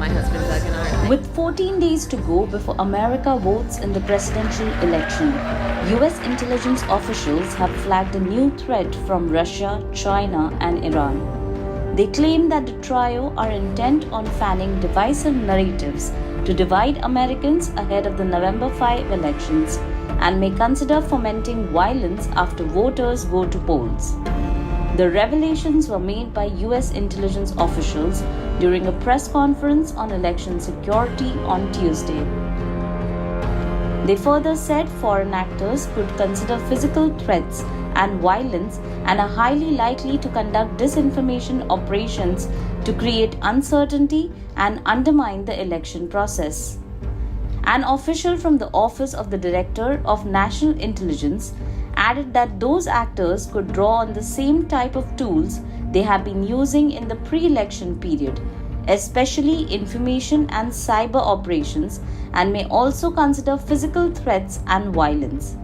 my husband's Argonaut. With 14 days to go before America votes in the presidential election, US intelligence officials have flagged a new threat from Russia, China, and Iran. They claim that the trio are intent on fanning divisive narratives to divide Americans ahead of the November 5 elections and may consider fomenting violence after voters go to polls. The revelations were made by US intelligence officials during a press conference on election security on Tuesday. They further said foreign actors could consider physical threats and violence and are highly likely to conduct disinformation operations to create uncertainty and undermine the election process. An official from the Office of the Director of National Intelligence added that those actors could draw on the same type of tools they have been using in the pre-election period, especially information and cyber operations, and may also consider physical threats and violence.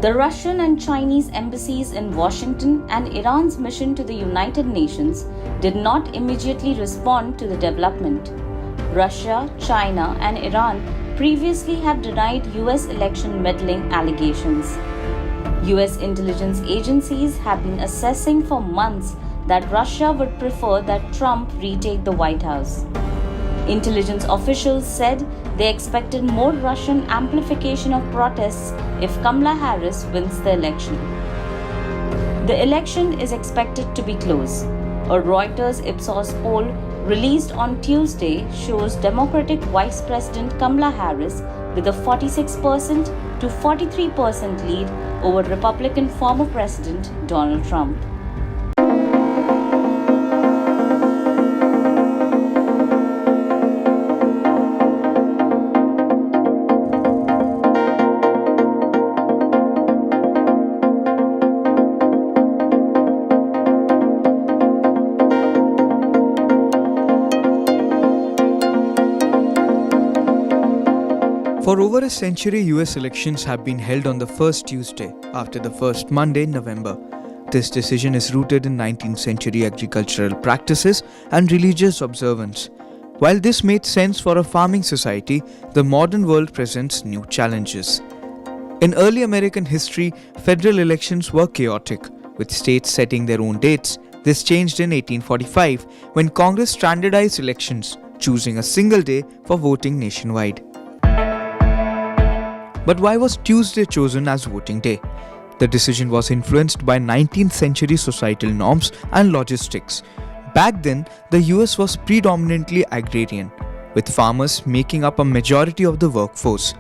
The Russian and Chinese embassies in Washington and Iran's mission to the United Nations did not immediately respond to the development. Russia, China, and Iran previously have denied US election meddling allegations. US intelligence agencies have been assessing for months that Russia would prefer that Trump retake the White House. Intelligence officials said they expected more Russian amplification of protests if Kamala Harris wins the election. The election is expected to be close. A Reuters Ipsos poll released on Tuesday shows Democratic Vice President Kamala Harris with a 46% to 43% lead over Republican former President Donald Trump. For over a century, US elections have been held on the first Tuesday after the first Monday in November. This decision is rooted in 19th century agricultural practices and religious observance. While this made sense for a farming society, the modern world presents new challenges. In early American history, federal elections were chaotic, with states setting their own dates. This changed in 1845 when Congress standardized elections, choosing a single day for voting nationwide. But why was Tuesday chosen as voting day? The decision was influenced by 19th century societal norms and logistics. Back then, the US was predominantly agrarian, with farmers making up a majority of the workforce.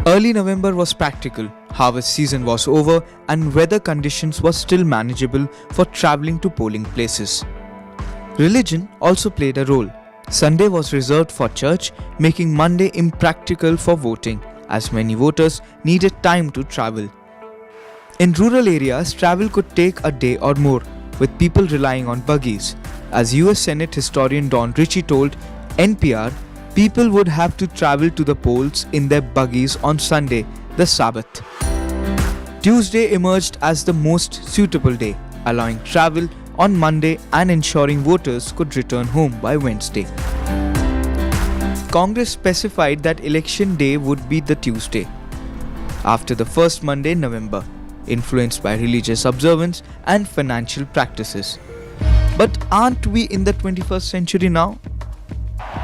Early November was practical, harvest season was over, and weather conditions were still manageable for traveling to polling places. Religion also played a role. Sunday was reserved for church, making Monday impractical for voting, as many voters needed time to travel. In rural areas, travel could take a day or more, with people relying on buggies. As US Senate historian Don Ritchie told NPR, people would have to travel to the polls in their buggies on Sunday, the Sabbath. Tuesday emerged as the most suitable day, allowing travel on Monday and ensuring voters could return home by Wednesday. Congress specified that election day would be the Tuesday, after the first Monday in November, influenced by religious observance and financial practices. But aren't we in the 21st century now?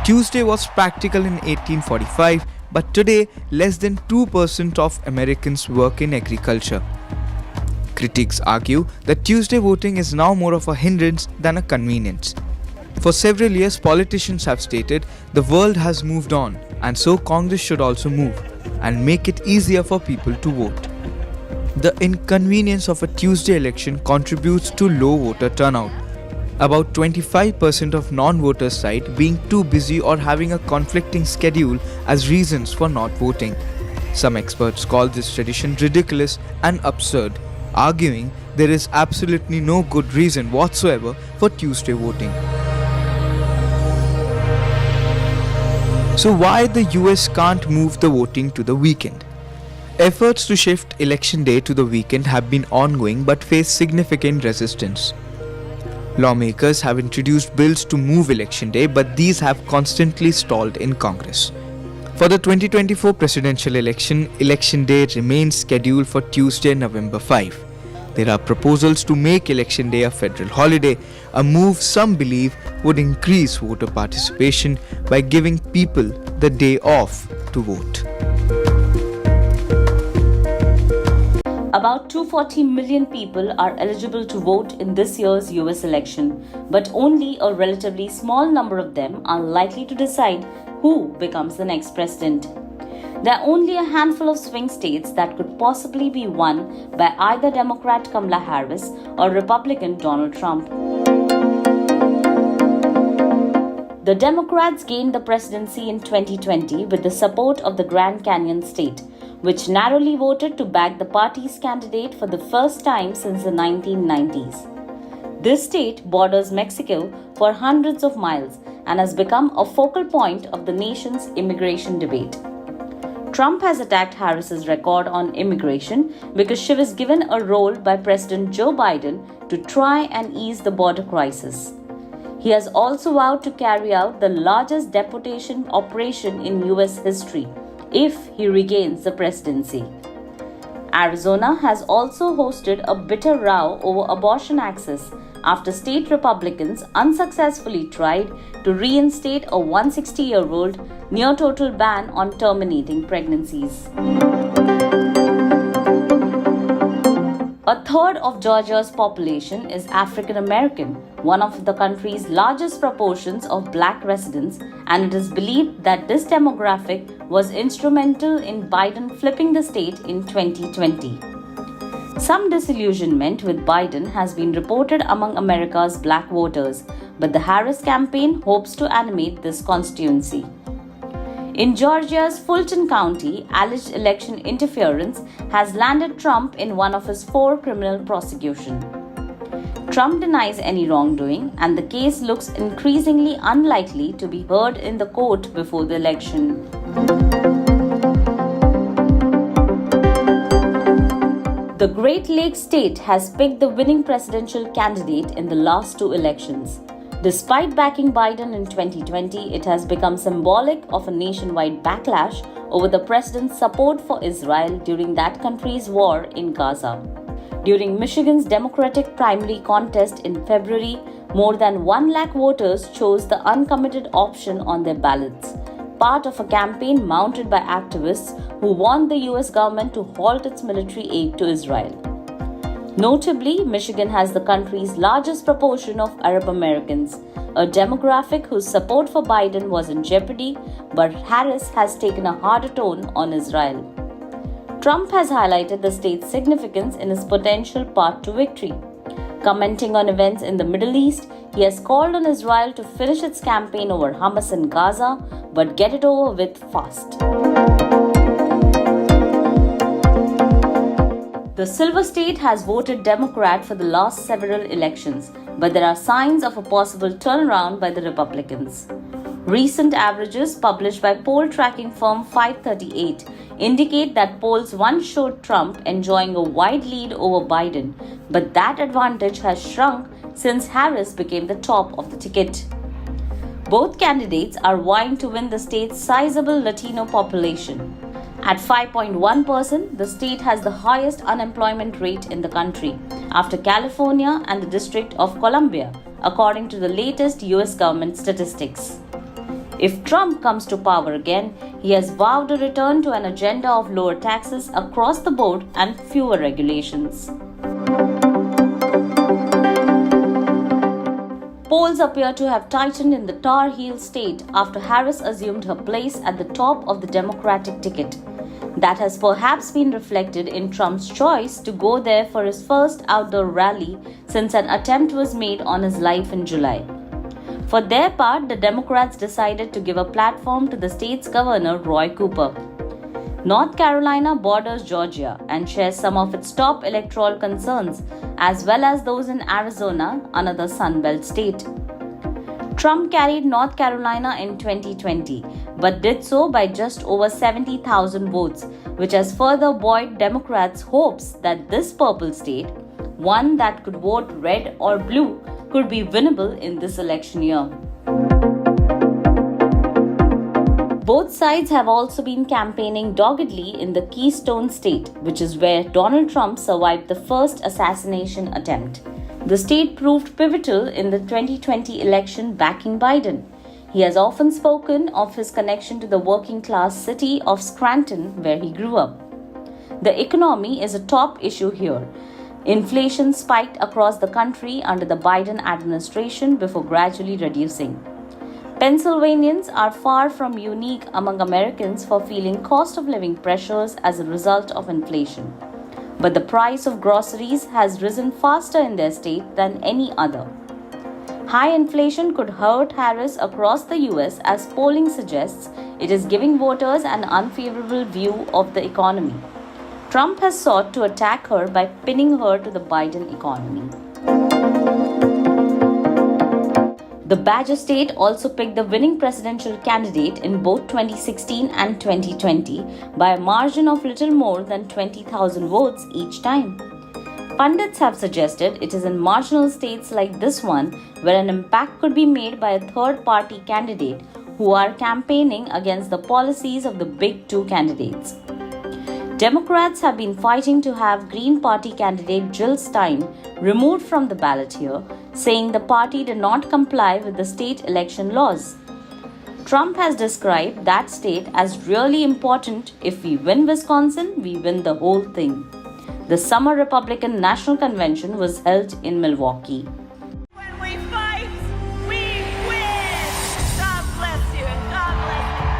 Tuesday was practical in 1845, but today less than 2% of Americans work in agriculture. Critics argue that Tuesday voting is now more of a hindrance than a convenience. For several years, politicians have stated the world has moved on, and so Congress should also move and make it easier for people to vote. The inconvenience of a Tuesday election contributes to low voter turnout. About 25% of non-voters cite being too busy or having a conflicting schedule as reasons for not voting. Some experts call this tradition ridiculous and absurd, arguing there is absolutely no good reason whatsoever for Tuesday voting. So why the US can't move the voting to the weekend? Efforts to shift election day to the weekend have been ongoing but face significant resistance. Lawmakers have introduced bills to move election day, but these have constantly stalled in Congress. For the 2024 presidential election, election day remains scheduled for Tuesday, November 5. There are proposals to make election day a federal holiday, a move some believe would increase voter participation by giving people the day off to vote. About 240 million people are eligible to vote in this year's US election, but only a relatively small number of them are likely to decide who becomes the next president. There are only a handful of swing states that could possibly be won by either Democrat Kamala Harris or Republican Donald Trump. The Democrats gained the presidency in 2020 with the support of the Grand Canyon state, which narrowly voted to back the party's candidate for the first time since the 1990s. This state borders Mexico for hundreds of miles and has become a focal point of the nation's immigration debate. Trump has attacked Harris's record on immigration because she was given a role by President Joe Biden to try and ease the border crisis. He has also vowed to carry out the largest deportation operation in US history if he regains the presidency. Arizona has also hosted a bitter row over abortion access after state Republicans unsuccessfully tried to reinstate a 160-year-old near-total ban on terminating pregnancies. A third of Georgia's population is African American, one of the country's largest proportions of black residents, and it is believed that this demographic was instrumental in Biden flipping the state in 2020. Some disillusionment with Biden has been reported among America's black voters, but the Harris campaign hopes to animate this constituency. In Georgia's Fulton County, alleged election interference has landed Trump in one of his 4 criminal prosecutions. Trump denies any wrongdoing, and the case looks increasingly unlikely to be heard in the court before the election. The Great Lakes state has picked the winning presidential candidate in the last 2 elections. Despite backing Biden in 2020, it has become symbolic of a nationwide backlash over the president's support for Israel during that country's war in Gaza. During Michigan's Democratic primary contest in February, more than 1 lakh voters chose the uncommitted option on their ballots, part of a campaign mounted by activists who want the US government to halt its military aid to Israel. Notably, Michigan has the country's largest proportion of Arab Americans, a demographic whose support for Biden was in jeopardy, but Harris has taken a harder tone on Israel. Trump has highlighted the state's significance in his potential path to victory. Commenting on events in the Middle East, he has called on Israel to finish its campaign over Hamas in Gaza, but get it over with fast. The Silver State has voted Democrat for the last several elections, but there are signs of a possible turnaround by the Republicans. Recent averages published by poll tracking firm 538 indicate that polls once showed Trump enjoying a wide lead over Biden, but that advantage has shrunk since Harris became the top of the ticket. Both candidates are vying to win the state's sizable Latino population. At 5.1%, the state has the highest unemployment rate in the country, after California and the District of Columbia, according to the latest US government statistics. If Trump comes to power again, he has vowed a return to an agenda of lower taxes across the board and fewer regulations. Polls appear to have tightened in the Tar Heel state after Harris assumed her place at the top of the Democratic ticket. That has perhaps been reflected in Trump's choice to go there for his first outdoor rally since an attempt was made on his life in July. For their part, the Democrats decided to give a platform to the state's governor, Roy Cooper. North Carolina borders Georgia and shares some of its top electoral concerns, as well as those in Arizona, another Sun Belt state. Trump carried North Carolina in 2020, but did so by just over 70,000 votes, which has further buoyed Democrats' hopes that this purple state, one that could vote red or blue, could be winnable in this election year. Both sides have also been campaigning doggedly in the Keystone State, which is where Donald Trump survived the first assassination attempt. The state proved pivotal in the 2020 election, backing Biden. He has often spoken of his connection to the working class city of Scranton, where he grew up. The economy is a top issue here. Inflation spiked across the country under the Biden administration before gradually reducing. Pennsylvanians are far from unique among Americans for feeling cost of living pressures as a result of inflation. But the price of groceries has risen faster in their state than any other. High inflation could hurt Harris across the US, as polling suggests it is giving voters an unfavorable view of the economy. Trump has sought to attack her by pinning her to the Biden economy. The Badger State also picked the winning presidential candidate in both 2016 and 2020 by a margin of little more than 20,000 votes each time. Pundits have suggested it is in marginal states like this one where an impact could be made by a third-party candidate who are campaigning against the policies of the big two candidates. Democrats have been fighting to have Green Party candidate Jill Stein removed from the ballot here, saying the party did not comply with the state election laws. Trump has described that state as really important. If we win Wisconsin, we win the whole thing. The summer Republican National Convention was held in Milwaukee. When we fight, we win! God bless you and God bless you.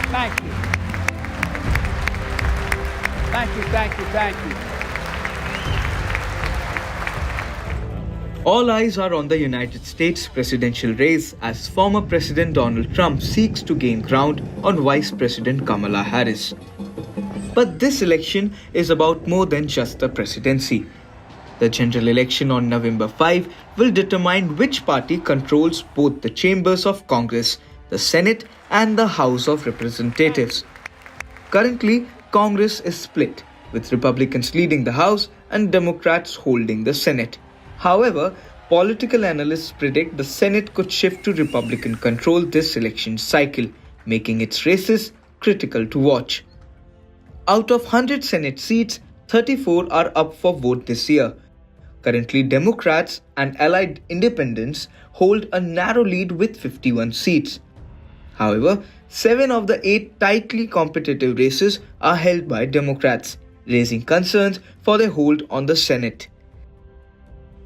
Thank you. Thank you. All eyes are on the United States presidential race as former President Donald Trump seeks to gain ground on Vice President Kamala Harris. But this election is about more than just the presidency. The general election on November 5 will determine which party controls both the chambers of Congress, the Senate, and the House of Representatives. Currently, Congress is split, with Republicans leading the House and Democrats holding the Senate. However, political analysts predict the Senate could shift to Republican control this election cycle, making its races critical to watch. Out of 100 Senate seats, 34 are up for vote this year. Currently, Democrats and allied independents hold a narrow lead with 51 seats. However, 7 of the 8 tightly competitive races are held by Democrats, raising concerns for their hold on the Senate.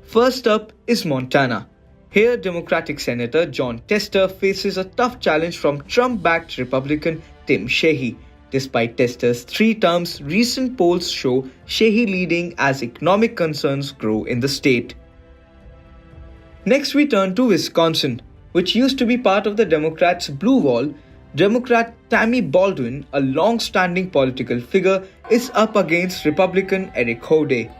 First up is Montana. Here, Democratic Senator John Tester faces a tough challenge from Trump-backed Republican Tim Sheehy. Despite Tester's 3 terms, recent polls show Sheehy leading as economic concerns grow in the state. Next, we turn to Wisconsin, which used to be part of the Democrats' blue wall. Democrat Tammy Baldwin, a long-standing political figure, is up against Republican Eric Hodey,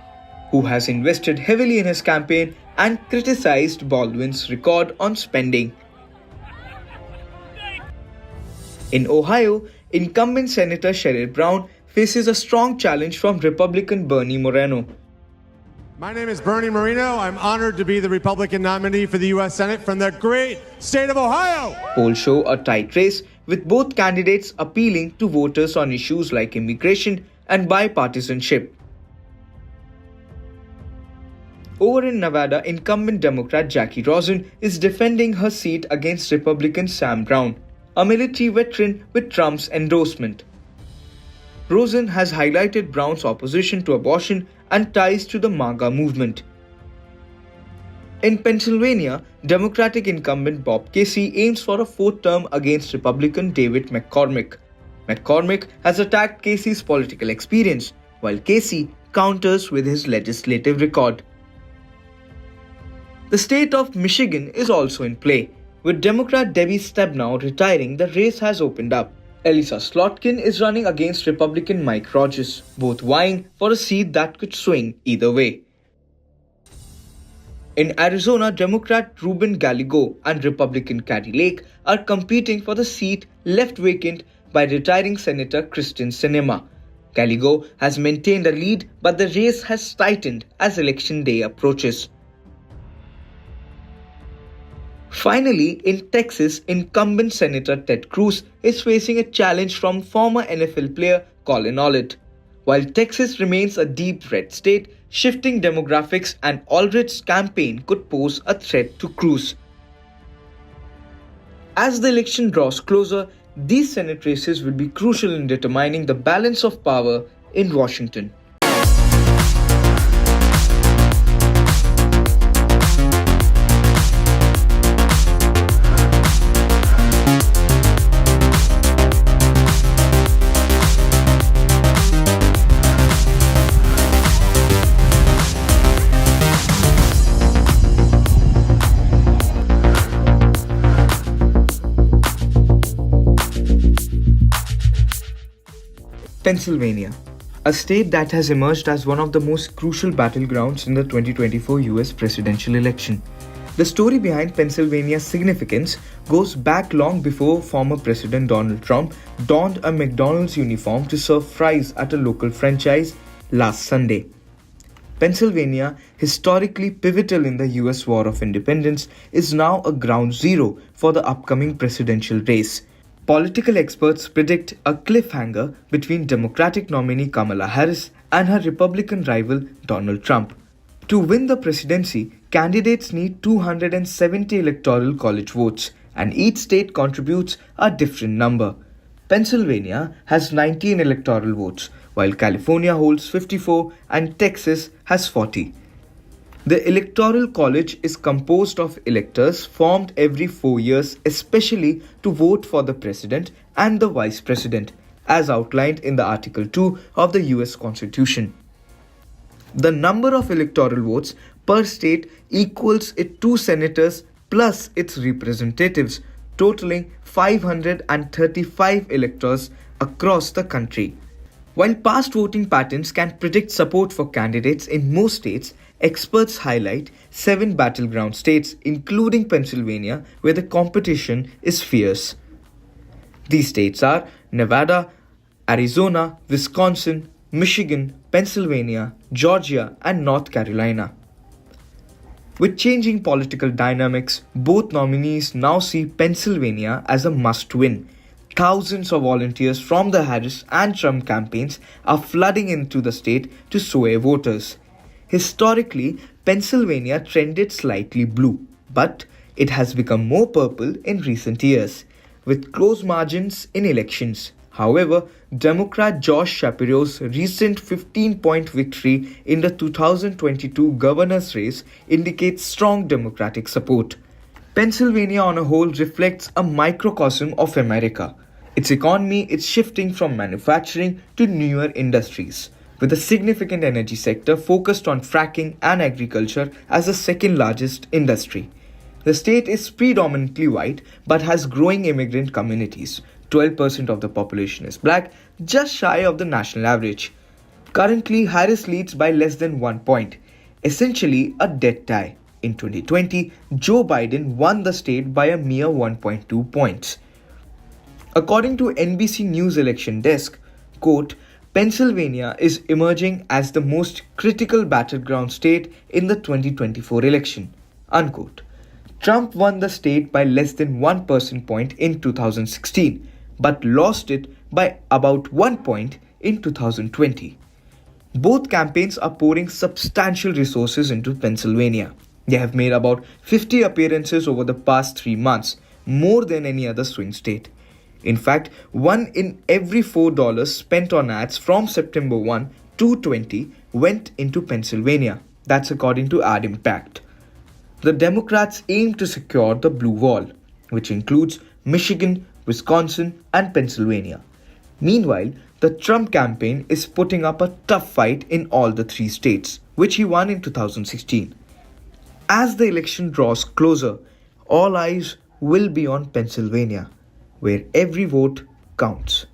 who has invested heavily in his campaign and criticized Baldwin's record on spending. In Ohio, incumbent Senator Sherrod Brown faces a strong challenge from Republican Bernie Moreno. My name is Bernie Moreno. I'm honored to be the Republican nominee for the U.S. Senate from the great state of Ohio. Polls show a tight race, with both candidates appealing to voters on issues like immigration and bipartisanship. Over in Nevada, incumbent Democrat Jackie Rosen is defending her seat against Republican Sam Brown, a military veteran with Trump's endorsement. Rosen has highlighted Brown's opposition to abortion and ties to the MAGA movement. In Pennsylvania, Democratic incumbent Bob Casey aims for a 4th term against Republican David McCormick. McCormick has attacked Casey's political experience, while Casey counters with his legislative record. The state of Michigan is also in play. With Democrat Debbie Stabenow retiring, the race has opened up. Elisa Slotkin is running against Republican Mike Rogers, both vying for a seat that could swing either way. In Arizona, Democrat Ruben Gallego and Republican Carrie Lake are competing for the seat left vacant by retiring Senator Kristen Sinema. Gallego has maintained a lead, but the race has tightened as Election Day approaches. Finally, in Texas, incumbent Senator Ted Cruz is facing a challenge from former NFL player Colin Ollett. While Texas remains a deep red state, shifting demographics and Ollett's campaign could pose a threat to Cruz. As the election draws closer, these Senate races will be crucial in determining the balance of power in Washington. Pennsylvania, a state that has emerged as one of the most crucial battlegrounds in the 2024 US presidential election. The story behind Pennsylvania's significance goes back long before former President Donald Trump donned a McDonald's uniform to serve fries at a local franchise last Sunday. Pennsylvania, historically pivotal in the US War of Independence, is now a ground zero for the upcoming presidential race. Political experts predict a cliffhanger between Democratic nominee Kamala Harris and her Republican rival Donald Trump. To win the presidency, candidates need 270 electoral college votes, and each state contributes a different number. Pennsylvania has 19 electoral votes, while California holds 54 and Texas has 40. The Electoral College is composed of electors formed every 4 years, especially to vote for the President and the Vice President, as outlined in the Article 2 of the US Constitution. The number of electoral votes per state equals its 2 senators plus its representatives, totaling 535 electors across the country. While past voting patterns can predict support for candidates in most states, experts highlight 7 battleground states, including Pennsylvania, where the competition is fierce. These states are Nevada, Arizona, Wisconsin, Michigan, Pennsylvania, Georgia, and North Carolina. With changing political dynamics, both nominees now see Pennsylvania as a must-win. Thousands of volunteers from the Harris and Trump campaigns are flooding into the state to sway voters. Historically, Pennsylvania trended slightly blue, but it has become more purple in recent years, with close margins in elections. However, Democrat Josh Shapiro's recent 15-point victory in the 2022 governor's race indicates strong Democratic support. Pennsylvania on a whole reflects a microcosm of America. Its economy is shifting from manufacturing to newer industries, with a significant energy sector focused on fracking and agriculture as the second largest industry. The state is predominantly white but has growing immigrant communities. 12% of the population is black, just shy of the national average. Currently, Harris leads by less than 1 point, essentially a dead tie. In 2020, Joe Biden won the state by a mere 1.2 points. According to NBC News election desk, quote, Pennsylvania is emerging as the most critical battleground state in the 2024 election, unquote. Trump won the state by less than 1 percentage point in 2016, but lost it by about 1 point in 2020. Both campaigns are pouring substantial resources into Pennsylvania. They have made about 50 appearances over the past 3 months, more than any other swing state. In fact, 1 in every $4 spent on ads from September 1 to 20 went into Pennsylvania. That's according to Ad Impact. The Democrats aim to secure the blue wall, which includes Michigan, Wisconsin, and Pennsylvania. Meanwhile, the Trump campaign is putting up a tough fight in all the 3 states, which he won in 2016. As the election draws closer, all eyes will be on Pennsylvania, where every vote counts.